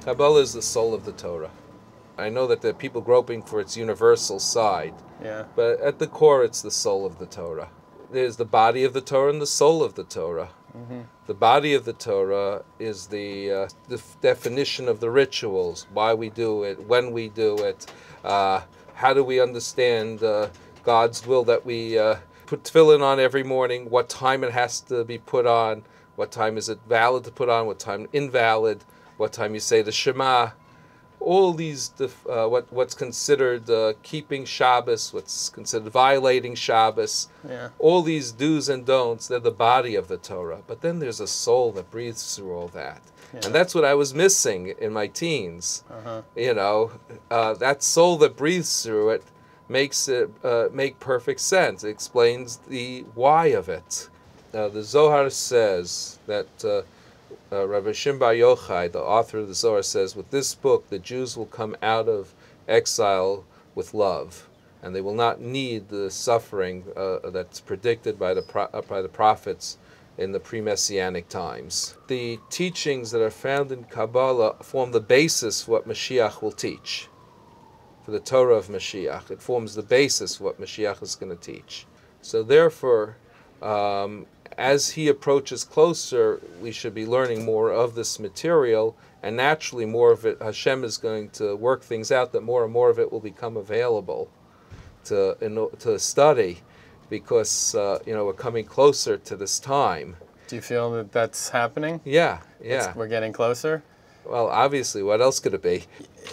Kabbalah is the soul of the Torah. I know that there are people groping for its universal side, but at the core it's the soul of the Torah. There's the body of the Torah and the soul of the Torah. The body of the Torah is the definition of the rituals, why we do it, when we do it, how do we understand God's will that we put tefillin on every morning, what time it has to be put on, what time is it valid to put on, what time invalid, what time you say the Shema. All these, what's considered keeping Shabbos, what's considered violating Shabbos, all these do's and don'ts, they're the body of the Torah. But then there's a soul that breathes through all that. And that's what I was missing in my teens. You know, that soul that breathes through it makes it make perfect sense. It explains the why of it. The Zohar says that Rabbi Shimon Bar Yochai, the author of the Zohar, says, with this book, the Jews will come out of exile with love, and they will not need the suffering that's predicted by the prophets in the pre-Messianic times. The teachings that are found in Kabbalah form the basis for what Mashiach will teach. For the Torah of Mashiach, it forms the basis for what Mashiach is going to teach. So therefore, as he approaches closer, we should be learning more of this material, and naturally more of it, Hashem is going to work things out that more and more of it will become available to study, because we're coming closer to this time. Do you feel that that's happening? Yeah. We're getting closer? Well, obviously, what else could it be?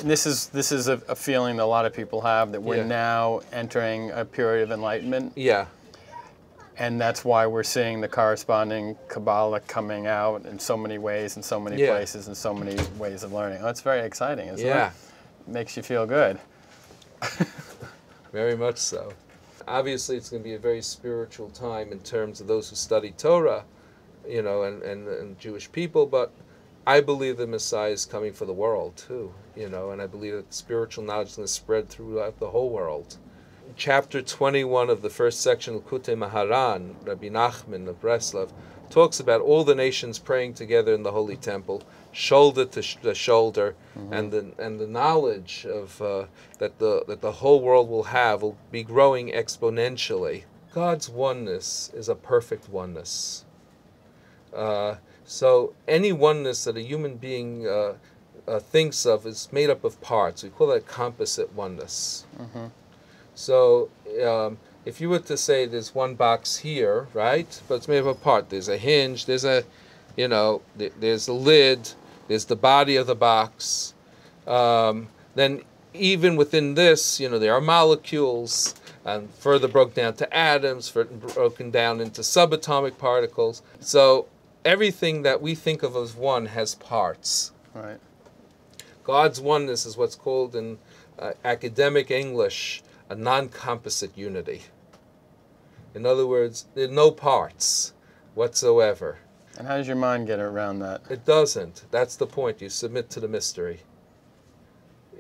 This is a feeling that a lot of people have, that we're now entering a period of enlightenment. Yeah. And that's why we're seeing the corresponding Kabbalah coming out in so many ways, in so many places, and so many ways of learning. Oh, it's very exciting, isn't it? Makes you feel good. Very much so. Obviously, it's going to be a very spiritual time in terms of those who study Torah, and Jewish people, but I believe the Messiah is coming for the world, too, and I believe that spiritual knowledge is going to spread throughout the whole world. Chapter 21 of the first section, Likutei Maharan, Rabbi Nachman of Breslov, talks about all the nations praying together in the Holy Temple, shoulder to shoulder, and the knowledge of that the whole world will be growing exponentially. God's oneness is a perfect oneness. So any oneness that a human being thinks of is made up of parts. We call that composite oneness. So if you were to say there's one box here, right? But it's made up of parts. There's a hinge, there's a lid, there's the body of the box. Then even within this, there are molecules, and further broken down to atoms, broken down into subatomic particles. So everything that we think of as one has parts. Right. God's oneness is what's called in academic English a non-composite unity. In other words, there are no parts whatsoever. And how does your mind get around that? It doesn't. That's the point. You submit to the mystery.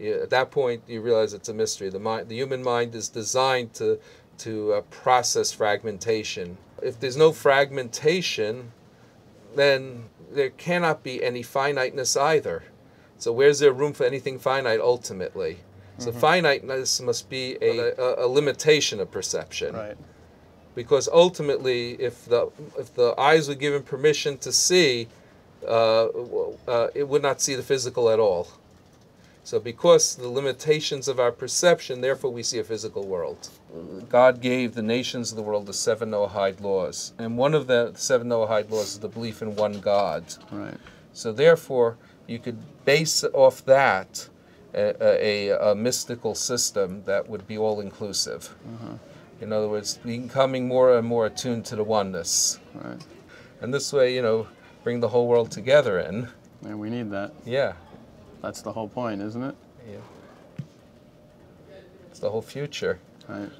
At that point, you realize it's a mystery. The human mind is designed to process fragmentation. If there's no fragmentation, then there cannot be any finiteness either. So where's there room for anything finite ultimately? So finiteness must be a limitation of perception. Right. Because ultimately, if the eyes were given permission to see, it would not see the physical at all. So because the limitations of our perception, therefore we see a physical world. God gave the nations of the world the 7 Noahide laws. And one of the 7 Noahide laws is the belief in one God. Right. So therefore, you could base off that a mystical system that would be all-inclusive. In other words, becoming more and more attuned to the oneness. Right. And this way, bring the whole world together in. And we need that. Yeah. That's the whole point, isn't it? Yeah. It's the whole future. Right.